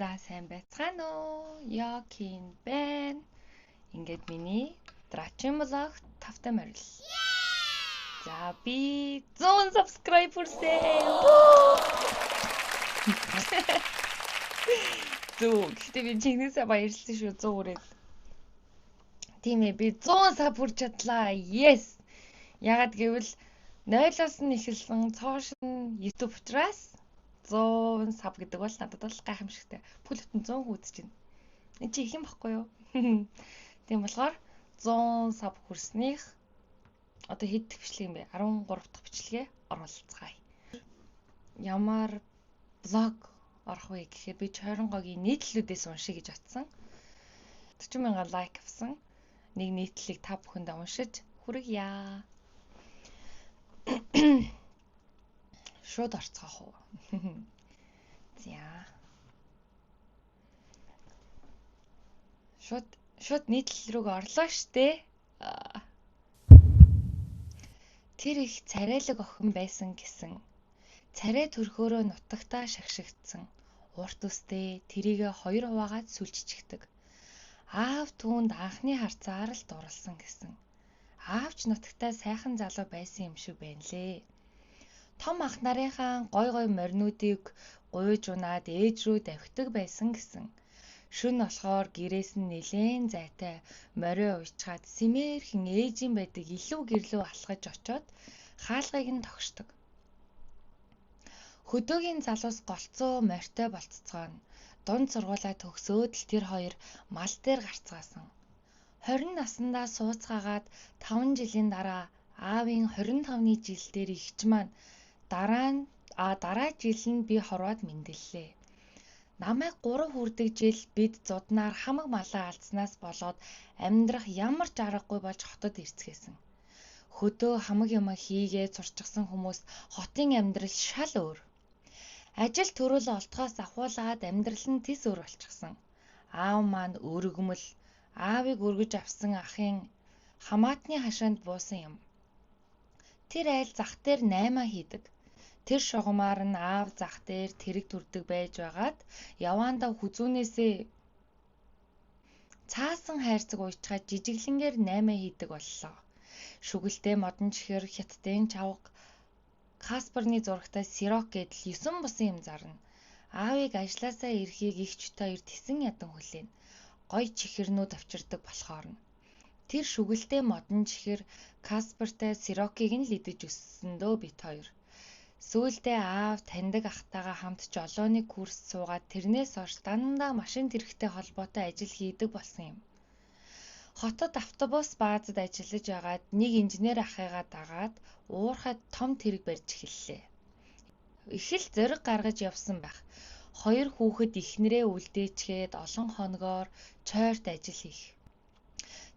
За сайн байцгаана уу? Яакин байна. Ингээд миний Драчим блог тавтай морил. За би 100 subscribe хүрсэн. Зүг. Гэтэ би чинээсээ баярлсан шүү 100 хүрээд. Тийм ээ би 100 sub хүрч чадлаа. Yes. Ягаад гэвэл 0-оос нь эхэлсэн цоош нь YouTube учраас 100 sub гэдэг бол надад бол гайхамшигтай. Бүл бүтэн 100 хуудаж байна. Энд чи их юм баггүй юу? Тийм болохоор 100 sub хүрснийх одоо хэд дэх бичлэг юм бэ? 13 дахь бичлэгээ оролцгаая. Ямар блог орох вэ гэхээр би Чойронгогийн нийтлэлүүдээс уншия гэж батсан. 40,000 лайк авсан. Нэг нийтлэлийг та бүхэндээ уншиж хүргье. Шууд орцгоох уу? За. Шууд нийтлэл рүүгээ орлоо штэ. Тэр их царайлаг охин байсан гэсэн. Царай төрхөөрөө нутагтаа шагшигдсан. Урт үстэй тэрийгэ 2 хуваагаад сүлжчихдэг. Аав түүнд анхны харцаар л дурлсан гэсэн. Аавч нутагтаа сайхан залуу байсан юм шиг байна лээ. Том ах нарынхаа гой моринуудыг гуйж унаад ээж рүү давхидаг байсан гэсэн. Шөнө болохоор гэрээс нь нэлээн зайтай морио уйчгаад симээрхэн ээжийн байдаг илүү гэрлөө алхаж очоод хаалгыг нь тогшдог. Хөдөөгийн залуус голцоо морьтой болцоцгоо дунд сургуулаа төгсөөд л тэр хоёр мал дээр гарцгаасан. 20 наснда сууцгаагаад 5 жилийн дараа аавын 25-ны жил дээр ихч маань дараа жил нь би хорвоод мэндэллээ. Намайг 3 хүрдэг жил бид зуднаар хамаг малаа алдснаас болоод амьдрах ямар ч аргагүй болж хотод ирцгээсэн. Хөдөө хамаг юм хийгээд сурчсан хүмүүс хотын амьдрал шал өөр. Ажил төрөл олдгоос ахуулаад амьдрал нь тис өөр болчихсон. Аав маань өргөмөл аавыг өргөж авсан ахын хамаатны хашаанд буусан юм. Тэр айл зах дээр 8 хийдэг. Тэр шугамаар нь аав зах дээр тэрэг төрдөг байж байгаад яваандаа хүзүүнээсээ цаасан хайрцаг уйчгаад жижиглэнгээр 8 хийдэг боллоо. Шүгэлтэй модон чихэр хятадын чавга Каспарны зурагтай Сирок гэдэл 9 бусан юм зарна. Аавыг ажилласаа ирэхийг ихч хоёр тесэн ядан хүлээн. Гой чихэрнүүд авчирдаг болохоор нь. Тэр шүгэлтэй модон чихэр Каспартай Сирокийг нь л идэж өссөндөө бит хоёр. Сүүлдээ аав таньдаг ахтайгаа хамт жолооны курс суугаад тэрнээс хойш дандаа машин тэрэгтэй холбоотой ажил хийдэг болсон юм. Хотод автобус баазад ажиллаж байгаад нэг инженер ахыгаа дагаад уурхайд том тэрэг барьж эхэллээ. Их л зориг гаргаж явсан байх. 2 хүүхэд ихнэрээ үлдээчгээд олон хоногоор чойрт ажил хийх.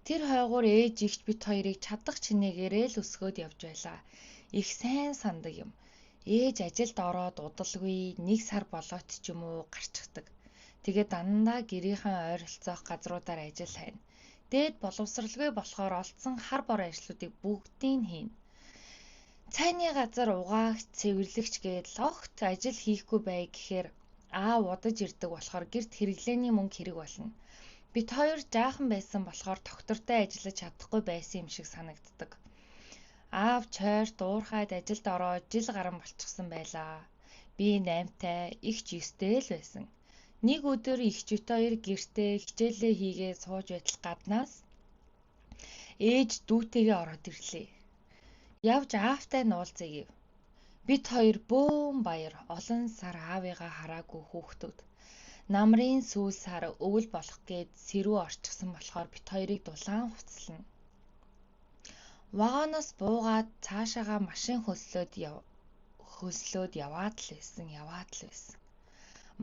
Тэр хойгуур ээж ихч бит хоёрыг чадах чинээгээрээ л өсгөөд явж байлаа. Их сайн сандаг юм. Ээж ажилд ороод удалгүй 1 сар болоод ч юм уу гарчихдаг. Тэгээд дандаа гэрийнхэн ойролцоох газруудаар ажил хайна. Дээд боловсралгүй болохоор олдсон хар бор ажлуудыг бүгдийг хийнэ. Цайны газар угаагч, цэвэрлэгч гээд огт ажил хийхгүй бай гэхээр аав удаж ирдэг болохоор гэрт хэрэглээний мөнгө хэрэг болно. Бит хоёр жаахан байсан болохоор доктортой ажиллаж чадахгүй байсан юм шиг санагддаг. Аав чойрт уурхайд ажилд ороод жил гарan болчихсон байлаа. Би 8-тай, ихч 9-тэй л байсан. Нэг өдөр ихч бит хоёр гэртээ хичээлээ хийгээд сууж байтал гаднаас ээж дүүтэйгээ ороод ирлээ. Явж аавтай нуулзъя гэв. Бит хоёр бөөн баяр олон сар аавыгаа хараагүй хүүхдүүд. Намрын сүүл сар өвөл болох гээд сэрүү орчихсон болохоор бит хоёрыг дулаан хуцална. Вагоноос буугаад цаашаага машин хөлслөөд яваад л байсан.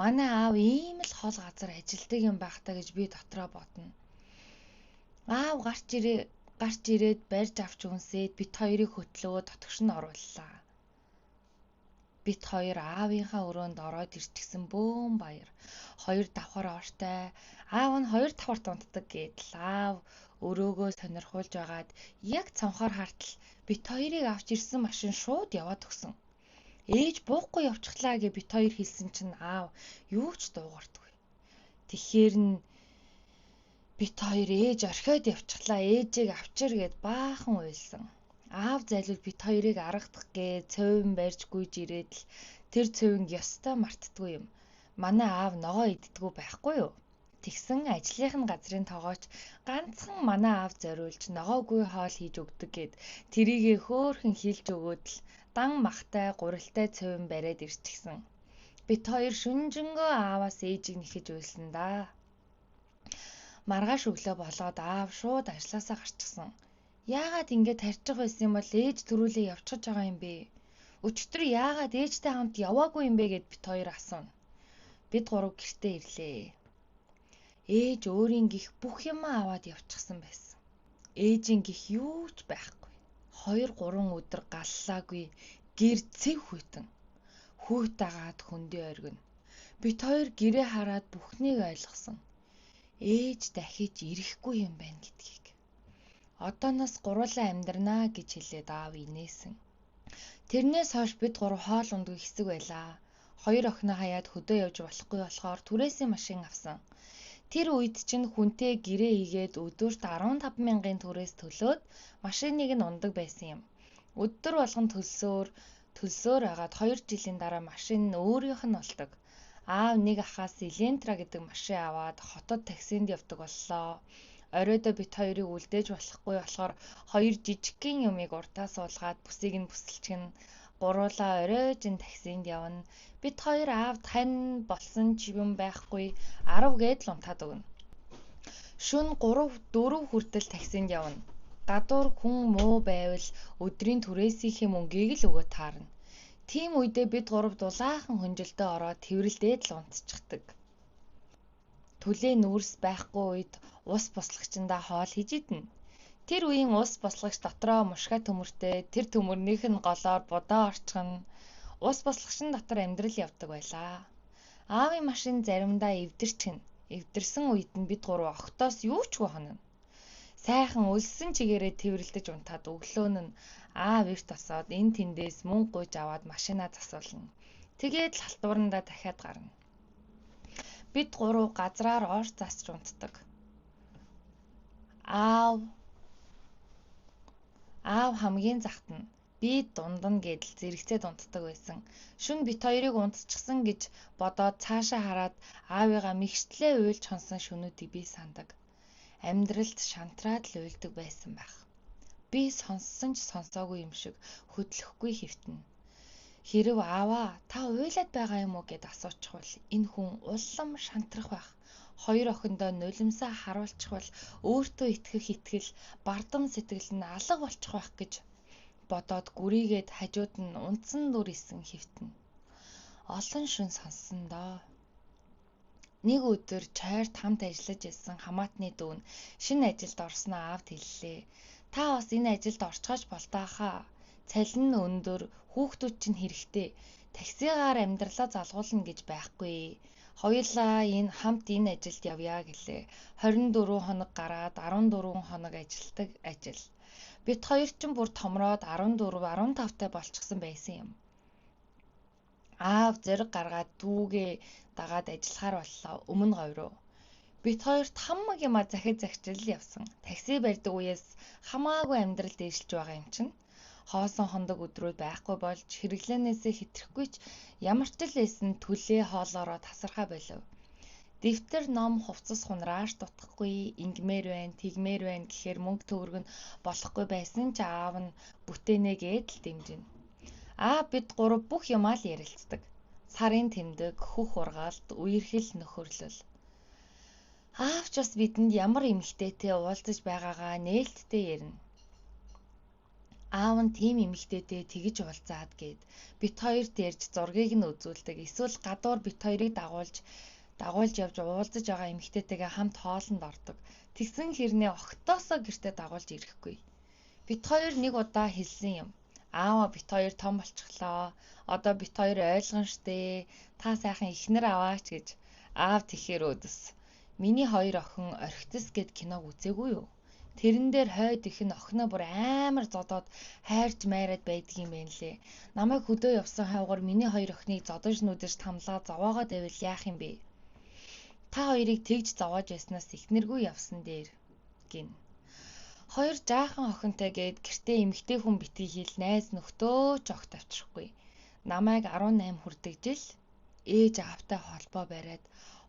Манай аав ийм л хол газар ажилдаг юм байх та гэж би дотроо бодно. Аав гарч ирээд барьж авч үнсээд бит хоёрыг хөтлөө дотгош нь орууллаа. Бит хоёр аавынхаа өрөөнд ороод ирчихсэн бөөн баяр. 2 давхар ортой. Аав нь 2 давхарт унтдаг гэдэл аав өрөөгөө сонирхуулж байгаад яг цонхоор хартал бит хоёрыг авч ирсэн машин шууд яваад өгсөн. Ээж буухгүй явчихлаа гэж бит хоёр хэлсэн чинь аав юу ч дуугардгүй. Тэгэхээр нь бит хоёр ээж орхиод явчихлаа. Ээжийг авчир гэд баахан уйлсан. Аав зайлвал бит хоёрыг аргадах гээ цовин барьж гүйж ирээд л тэр цовинг ёстой мартдаггүй юм. Манай аав ногоо иддэггүй байхгүй юу? Тэгсэн ажлынх нь газрын тоогооч ганцхан манай аав зориулж ногоогүй хоол хийж өгдөг гэд тэрийгэ хөөхөн хилж өгөөд л дан махтай гурилтай цовин бариад ирчихсэн. Бит хоёр шүнжэнгөө ааваас ээжийг нэхэж уйлсан да. Маргааш өглөө болоод аав шууд ажлаасаа гарчихсан. Яагаад ингэж тарьчих байсан юм бол ээж төрүүлээ явчихж байгаа юм бэ? Өчигдөр яагаад ээжтэй хамт яваагүй юм бэ гэд бит хоёр асууна. Бид гурав гэртээ ирлээ. Ээж өөрийн гих бүх юм аваад явчихсан байсан. Ээжийн гих юу ч байхгүй. 2-3 өдөр галлаагүй гэр цэв хүйтэн. Хүүт агаад хөндөө оргино. Бит хоёр гэрээ хараад бүхнийг ойлгосон. Ээж дахиж ирэхгүй юм байна гэдгийг. Одооноос гурлаа амьдрнаа гэж хэлээд аав инээсэн. Тэрнээс хойш бид гурав хоол ундгүй хэсэг байлаа. 2 охиноо хаяад хөдөө явж болохгүй болохоор түрээсийн машин авсан. Тэр үед чинь хүнтэй гэрээ игээд өдөрт 15 мянган төгрөөс төлөөд машиныг нь ундаг байсан юм. Өдөр болгон төлсөөр агаад 2 жилийн дараа машин нь өөрийнх нь болдог. Аав нэг ахаас Элентра гэдэг машин аваад хотод таксинд явдаг боллоо. Оройдоо бит хоёрыг үлдээж болохгүй болохоор 2 жижигхэн юмыг уртаа суулгаад бүсийг нь бүсэлчгэн гуруулаа оройжин таксинд явна. Бит хоёр аав тань болсон ч юм байхгүй 10 гээд л унтаад өгнө. Шөнө 3-4 хүртэл таксинд явна. Гадуур хүн муу байвал өдрийн түрээсийнхээ мөнгийг л өгөө таарна. Тийм үедээ бид гурав дулаахан хөнжилдөө ороод тэврэлдээд л унтчихдаг. Түлээ нүүрс байхгүй үед ус буслагчиндаа хоол хийж идэнэ. Тэр үеийн ус буслагч дотроо мушгаа төмөртэй, тэр төмөрнийх нь голоор будаа орчгон. Ус буслагчин дотор амьдрал явдаг байлаа. Аавын машин заримдаа эвдэрчгэн. Эвдэрсэн үед нь бид гурав огтоос юу ч хонно. Сайхан өлсөн чигээрээ тэврэлдэж унтаад өглөөн нь аав эрт босоод энэ тэндээс мөнгө гуйж аваад машинаа засуулна. Тэгээд л халтуурандаа дахиад гарна. Бид гурав газраар орж засч унтдаг. Аав хамгийн захт нь би дунд нь гэдэл зэрэгцээд унтдаг байсан. Шөнө бит хоёрыг унтчихсан гэж бодоод цаашаа хараад аавыгаа мэгштлээ уйлж хонсон шөнүүдийг би сандаг. Амьдралд шантраад л уйлдаг байсан байх. Би сонссон ч сонсоогүй юм шиг хөдлөхгүй хэвтэнэ. Хэрв ааваа та уйлаад байгаа юм уу гэд асуучихвал энэ хүн улам шантрах байх. 2 охиндоо нулимсаа харуулчихвал өөртөө итгэх итгэл бардам сэтгэл нь алга болчих байх гэж бодоод гүрийгээд хажууд нь унтсан дүр исэн хэвтэнэ. Олон шөн сонссон доо. Нэг өдөр чойрт хамт ажиллаж исэн хамаатны дүү нь шинэ ажилд орсноо аавд хэллээ. Та бас энэ ажилд орчгооч болдоо хаа. Цалин нь өндөр, хүүхдүүд чинь хэрэгтэй. Таксигаар амьдралаа залгуулна гэж байхгүй. Хоёулаа хамт энэ ажилд явъя гэлээ. 24 хоног гараад 14 хоног ажилдаг ажил. Бид хоёр ч бүр томроод 14-15 та болчихсон байсан юм. Аав зэрэг гаргаад дүүгээ дагаад ажиллахаар боллоо өмнө говь руу. Бид хоёрт хамаг юма захижил явсан. Такси барьдаг үеэс хамаагүй амьдрал дээшилж байгаа юм чинь. Хоосон хондог өдрүүд байхгүй болж хэрэглэнээсээ хэтрэхгүй ч ямар ч л эсэн төлөө хоолоороо тасархаа болов. Дэвтэр ном хувцас хунрааш дутхгүй ингмээр байна, тэгмээр байна гэхээр мөнгө төгрөг нь болохгүй байсан ч аав нь бүтээнээгээд л дэмжинэ. Бид гурав бүх юмаа л ярилцдаг. Сарын тэмдэг, хөх ургаалт, үерхэл нөхөрлөл. Аав ч бас бидэнд ямар эмэгтэйтэй уулзаж байгаагаа нээлттэй ярина. Аав нь тийм эмэгтэйтэй тэгж уулзаад гээд бит хоёрт ярьж зургийг нь үзүүлдэг. Эсвэл гадуур бит хоёрыг дагуулж явж уулзаж байгаа эмэгтэйтэйгээ хамт хоолнд ордог. Тэгсэн хэрнээ огтоосоо гэртээ дагуулж ирэхгүй. Бит хоёр нэг удаа хэлсэн юм. Аава бит хоёр том болчихлоо. Одоо бит хоёр ойлгон штэ. Та сайхан ихнэр аваач гэж. Аав тэгэхээр өдөс. Миний 2 охин орхитос гэд киног үзээгүй юу? Тэрэн дээр хойд их нь охиноо бүр амар зодоод хайрч майраад байдаг юм байна лээ. Намайг хөдөө явсан хавгаар миний 2 охиныг зодож нүдэж тамлаа зовоогоо давил яах юм бэ? Та хоёрыг тэгж зовоож байснаас эхнэргүй явсан дээр гин. Хоёр жаахан охинтой гээд гэртээ эмэгтэй хүн битгий хэл найз нөхдөө ч огт авчрахгүй. Намайг 18 хүрдэг жил ээж аавтай холбоо бариад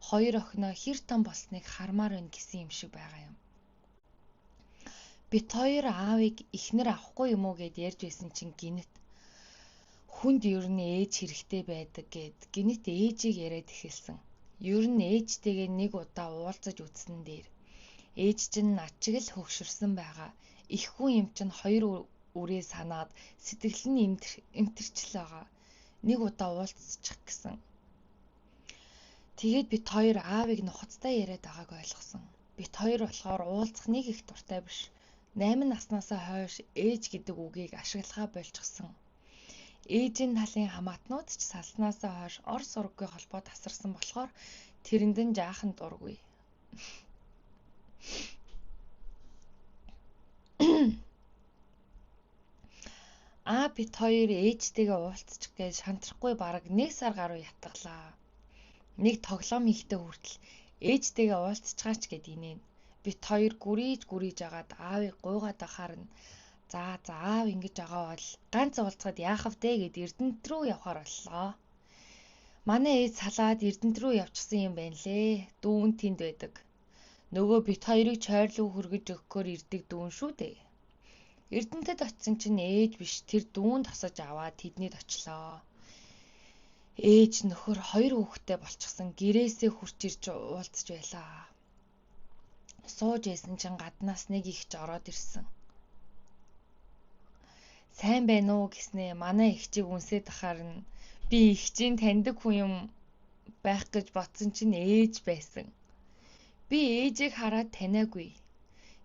хоёр охиноо хэр том болсныг хармаар байна гэсэн юм шиг байгаа юм. Бит хоёр аавыг эхнэр авахгүй юм уу гэд ярьж байсан чинь гинэт хүнд ер нь ээж хэрэгтэй байдаг гэд гинэт ээжийг яриад эхэлсэн. Ер нь ээжтэйгээ нэг удаа уулзаж үзсэн дээр ээж чинь над чиг л хөгшөрсөн байгаа. Их хүн юм чинь хоёр үрээ санаад сэтгэл нь эмтэрчл байгаа. Нэг удаа уулзчих гэсэн. Тэгээд бит хоёр аавыг нухацтай яриад байгааг ойлгосон. Бит хоёр болохоор уулзах нэг их дуртай биш. 8 наснаасаа хойш ээж гэдэг үгийг ашиглахаа болчихсон. Ээжийн талын хамаатнууд ч салснаасаа хойш ор сургуугийн холбоо тасарсан болохоор тэрэнд нь жаахан дургүй. Бит хоёр ээжтэйгээ уулзчих гэж шантрахгүй бараг 1 сар гаруй ятгалаа. Нэг тоглоом хийхдээ хүртэл ээжтэйгээ уулзчихаач гэд инээн. Бит хоёр гүрийж агаад аавыг гуйгаад ахаар нь за аав ингэж байгаа бол ганц уулзахад яах вэ гэд Эрдэнэт рүү явахаар боллоо. Манай ээж салаад Эрдэнэт рүү явчихсан юм байна лээ. Дүүн тэнд байдаг. Нөгөө бит хоёрыг чойрлуу хөргөж өгөхөөр ирдэг дүүн шүү дээ. Эрдэнэтэд очисон чинь ээж биш тэр дүүн тосож аваад тэднийд очлоо. Ээж нөхөр 2 хүүхэдтэй болчихсон гэрээсээ хурч ирж уулзж байлаа. Сууж ийсэн чинь гаднаас нэг ихч ороод ирсэн. Сайн байна уу гэснээ манай ихчийг үнсээд ахаар нь би ихчийн таньдаг хүн юм байх гэж бодсон чинь ээж байсан. Би ээжийг хараад таниагүй.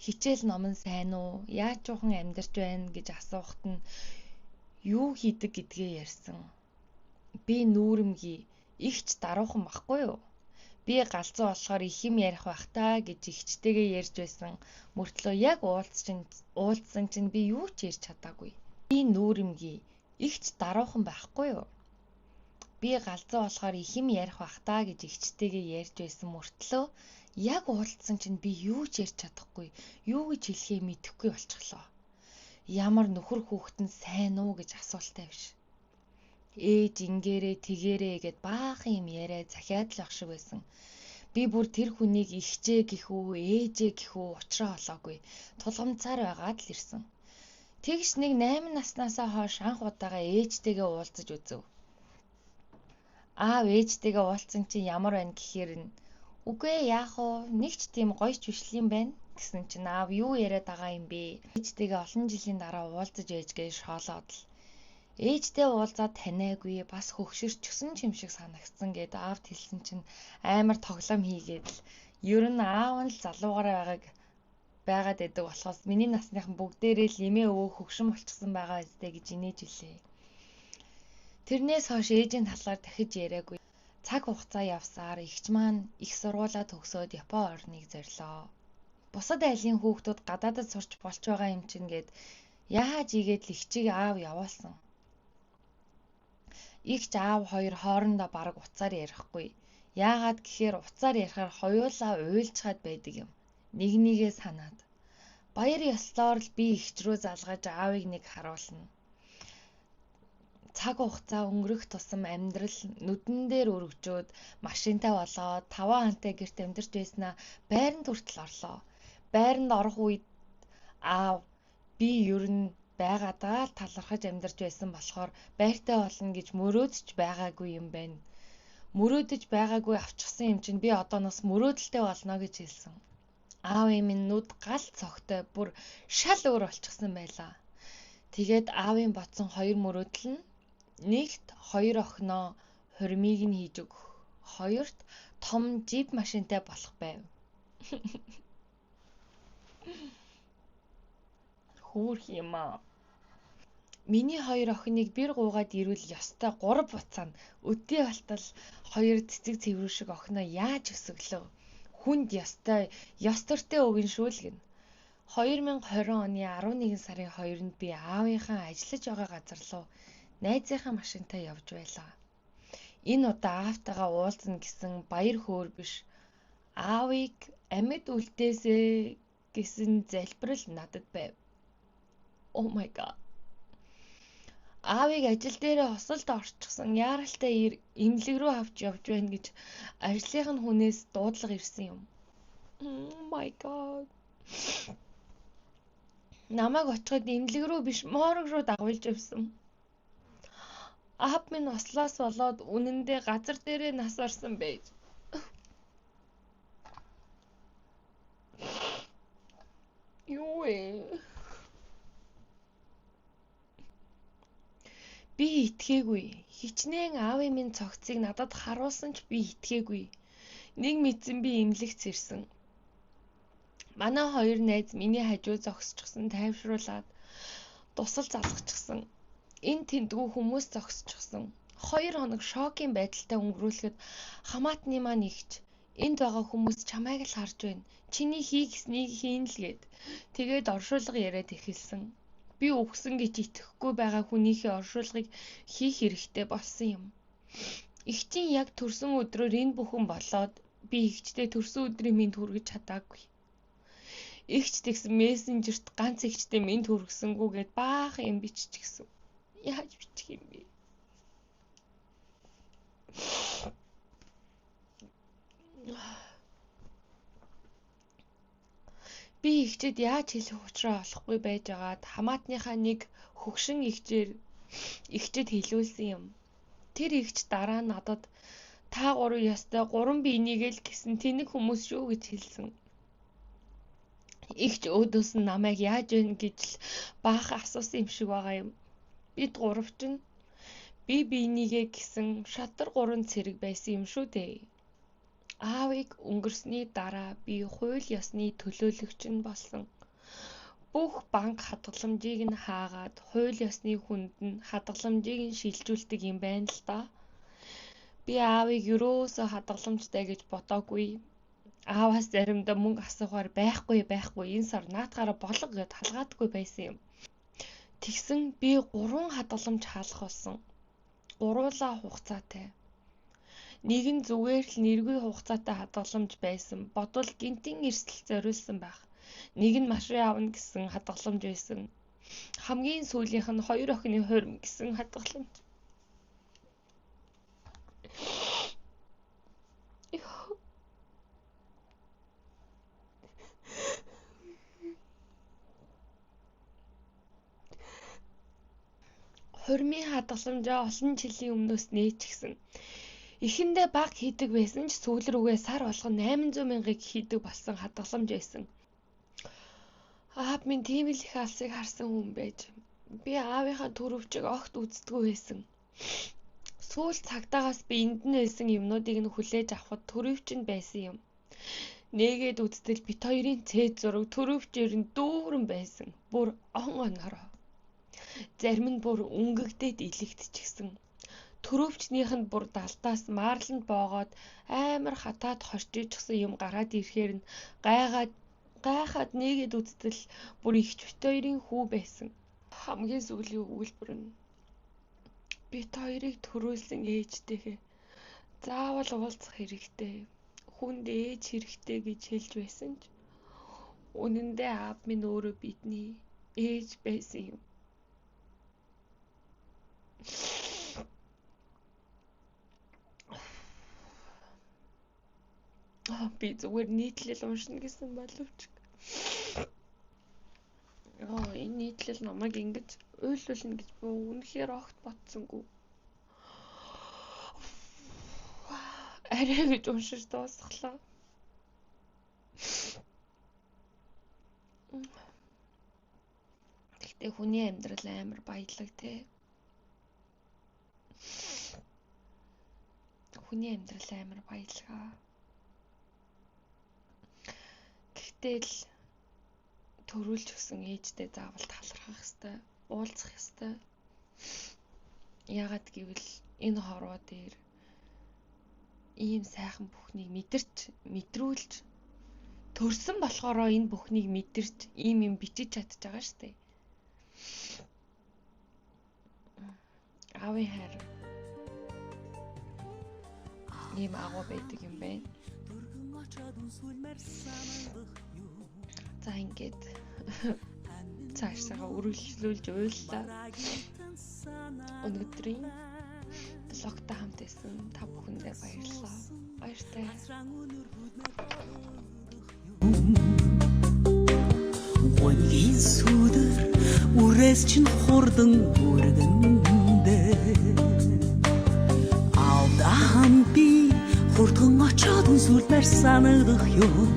Хичээл ном нь сайн уу? Яаж жоохон амьдарч байна гэж асуухад нь юу хийдэг гэдгээ ярьсан. Би нүүрэмгий ихч даруухан баггүй юу? Би галзуу болохоор их юм ярих байх таа гэж ихчтэйгээ ярьж байсан. Мөртлөө яг уулзсан чинь би юу ч ярьж чадаагүй. Би нүүрэмгий ихч даруухан байхгүй юу? Би галзуу болохоор их юм ярих байх таа гэж ихчтэйгээ ярьж байсан. Мөртлөө яг уулзсан чинь би юу ч ярьж чадахгүй. Юу гэж хэлэхээ мэдэхгүй болчихлоо. Ямар нөхөр хүүхэд нь сайн уу гэж асуултаа биш. Ээж ингээрээ тэгээрээ гэд баахан юм яриа захиад л ах шиг байсан. Би бүр тэр хүнийг ихчээ гэх үү, ээжээ гэх үү уучраа олоогүй. Тулгамцаар байгаад л ирсэн. Тэгш нэг 8 наснаасаа хойш анх удаага ээжтэйгээ уулзаж үзв. Аав ээжтэйгээ уулзсан чинь ямар байна гэхээр нь үгүй яах вэ? Нэг ч тийм гоёч биш юм байна гэсэн чинь аав юу яриад байгаа юм бэ? Ээжтэйгээ олон жилийн дараа уулзаж ээж гэж шоолоод л ээжтэй уулзаад таниагүй бас хөгшөрчихсөн юм шиг санагдсан гэд аавд хэлсэн чинь амар тоглоом хийгээд л ер нь аав нь л залуугаар байгаад байдаг болохоос миний насныхан бүгдээрээ л эмээ өвөө хөгшин болчихсон байгаа үстэй гэж инээж илээ. Тэрнээс хойш ээжийн талаар дахиж яриагүй. Цаг хугацаа явсаар эгч маань их сургуулаа төгсөөд Япон орныг зорилоо. Бусад айлын хүүхдүүд гадаадд сурч болж байгаа юм чинь гэд яаж игээд л эгчийг аав явуулсан. Игч аав хоёр хоорондоо бараг уцаар ярихгүй. Яагаад гэхээр уцаар ярихаар хоёулаа уйлчхаад байдаг юм. Нэг нэгээ санаад. Баяр ёслоор л би игч рүү залгаж аавыг нэг харуулна. Цаг хугацаа өнгөрөх тусам амьдрал нүдэн дээр өргөжөөд машинтай болоод 5 хантай гэрт амьдарч байснаа байранд хүртэл орлоо. Байранд орох үед аав би ер нь байгаадаа л талархаж амьдарч байсан болохоор байртай болно гэж мөрөөдж байгаагүй юм байна. Мөрөөдөж байгаагүй авчихсан юм чинь би одооноос мөрөөдөлтэй болно гэж хэлсэн. Аавын минь нүд гал цогтой бүр шал өөр болчихсон байлаа. Тэгээд аавын бодсон 2 мөрөөдөл нь нэгт 2 охиноо хурмыг нь хийж өгөх, хоёрт том жип машинтай болох байв. Хөөх юм аа. Миний 2 охиныг бэр гуугаад ирвэл ёстой 3 буцаана. Өдөө балтал 2 цэцэг цэврүү шиг охиноо яаж өсөглөө. Хүнд ёстой, ёс төртэй өгөн шүүлгэн. 2020 оны 11 сарын 2-нд би аавынхаа ажиллаж байгаа газар руу найзынхаа машинтай явж байлаа. Энэ удаа аавтайгаа уулзна гэсэн баяр хөөр биш, Аавыг амьд үлдээсэй гэсэн залбирал надад байв. Oh my god. Аавыг ажил дээрээ хосолд орчихсон яаралтай эмнэлэг рүү авч явж байна гэж ажлынх нь хүнээс дуудлага ирсэн юм. Oh my god. Намайг очиход эмнэлэг рүү биш морг руу дагуулж явсан. Аав минь ослоос болоод үнэндээ газар дээрээ нас орсон байж. Юу вэ? Би итгээгүй. Хичнээн аавын минь цогцыг надад харуулсан ч би итгээгүй. Нэг мэдсэн би эмнэлэгт ирсэн. Манай хоёр найз миний хажуу зогсчихсон тайвшруулаад тусал залгачихсан. Энд тэндгүй хүмүүс зогсчихсон. 2 хоног шокийн байдалтай өнгөрүүлэхэд хамаатны маань ихч энд байгаа хүмүүс чамайг л харж байна. Чиний хий гэснийг хийн л гээд тэгээд оршуулга яриад эхэлсэн. Би өгсөн гэж итгэхгүй байгаа хүнийхээ оршуулгыг хийх хэрэгтэй болсон юм. Игчийн яг төрсөн өдрөөр энэ бүхэн болоод би игчтэй төрсөн өдрийн мэнд хүргэж чадаагүй. Игч тэгсэн мессенжерт ганц игчтэй мэнд хүргэсэнгүүгээд баахан юм биччихсэн. Яаж бичих юм бэ? Би игчэд яаж хэлэх учраа олохгүй байж байгаад хамаатныхаа нэг хөгшин игчэд хэлүүлсэн юм. Тэр игч дараа надад та 3 ястай 3 биенийгээ л гэсэн тэнэг хүмүүс шүү гэж хэлсэн. Игч өөдөөс нь намайг яаж байна гэж л баахан асуусан юм шиг байгаа юм. Бид 3 ч нь би биенийгээ гэсэн шатар 3 цэрэг байсан юм шүү дээ. Аавыг өнгөрсний дараа би хууль ёсны төлөөлөгч нь болсон. Бүх банк хадгаламжийг нь хаагаад хууль ёсны хүнд нь хадгаламжийг нь шилжүүлдэг юм байна л да. Би аавыг юусоо хадгаламжтай гэж бодоогүй. Ааваас заримдаа мөнгө асуухаар байхгүй энэ сар наатаараа болго гэд халгаадаггүй байсан юм. Тэгсэн би 3 хадгаламж хаалах болсон. Гуруулаа хугацаатай. Нэг нь зүгээр л нэргүй хугацаатай хадгаламж байсан. Бодвол гинтийн эрсдэл зориулсан байх. Нэг нь машин авна гэсэн хадгаламж байсан. Хамгийн сүүлийнх нь 2 охины хурим гэсэн хадгаламж. Хурмын хадгаламжаа олон жилийн өмнөөс нээчихсэн. Эхэндээ баг хийдэг байсан ч сүүл рүүгээ сар болгон 800 мянгаыг хийдэг болсон хадгаламж байсан. Аав минь тийм л их алсыг харсан хүн байж. Би аавынхаа төрөвчийг огт үздэггүй байсан. Сүүл цагдаагаас би энд нь байсан юмнуудыг нь хүлээж авахд төрөвч нь байсан юм. Нээгээд үзтэл бит хоёрын цээд зураг төрөвчээр нь дүүрэн байсан. Бүр онороо. Зарим нь бүр өнгөгдөөд илэгдчихсэн. Төрөвчнийх нь бүр далдаас маарланд боогоод амар хатаад хорчижсэн юм гараад ирэхээр нь гайхаад нээгээд үзтэл бүр ихч бит хоёрын хүү байсан. Хамгийн сүүлийн өгүүлбэр нь бит хоёрыг төрүүлсэн ээжтэйгээ заавал уулзах хэрэгтэй. Хүнд ээж хэрэгтэй гэж хэлж байсан ч үнэндээ аав минь өөрөө бидний ээж байсан юм. Би зүгээр нийтлэл уншина гэсэн боловч энэ нийтлэл намайг ингэж уйлуулна гэж би үнэхээр огт бодсонгүй. Арай гэж уншиж дуусглаа. Гэхдээ хүний амьдрал амар баялаг те. Хүний амьдрал амар баялгаа. Гэтэл төрүүлж өгсөн ээжтэй заавал талархах ёстой, уулзах ёстой. Яагаад гэвэл энэ хорвоо дээр ийм сайхан бүхнийг мэдрүүлж төрсөн болохоор энэ бүхнийг мэдэрч ийм юм бичиж чадчих байгаа шүү дээ. Аавын хайр ийм агуу байдаг юм байна. За ингээд цаашаа үргэлжлүүлж уйллаа. Өнөөдрийн блогтой хамт байсан та бүхэндээ баярлалаа. Баяртай. Гонгийн сүдэр үрээс чинь хурдан үргэндэ Авда хамби хурдхан очоод сүлмэр санагдах юм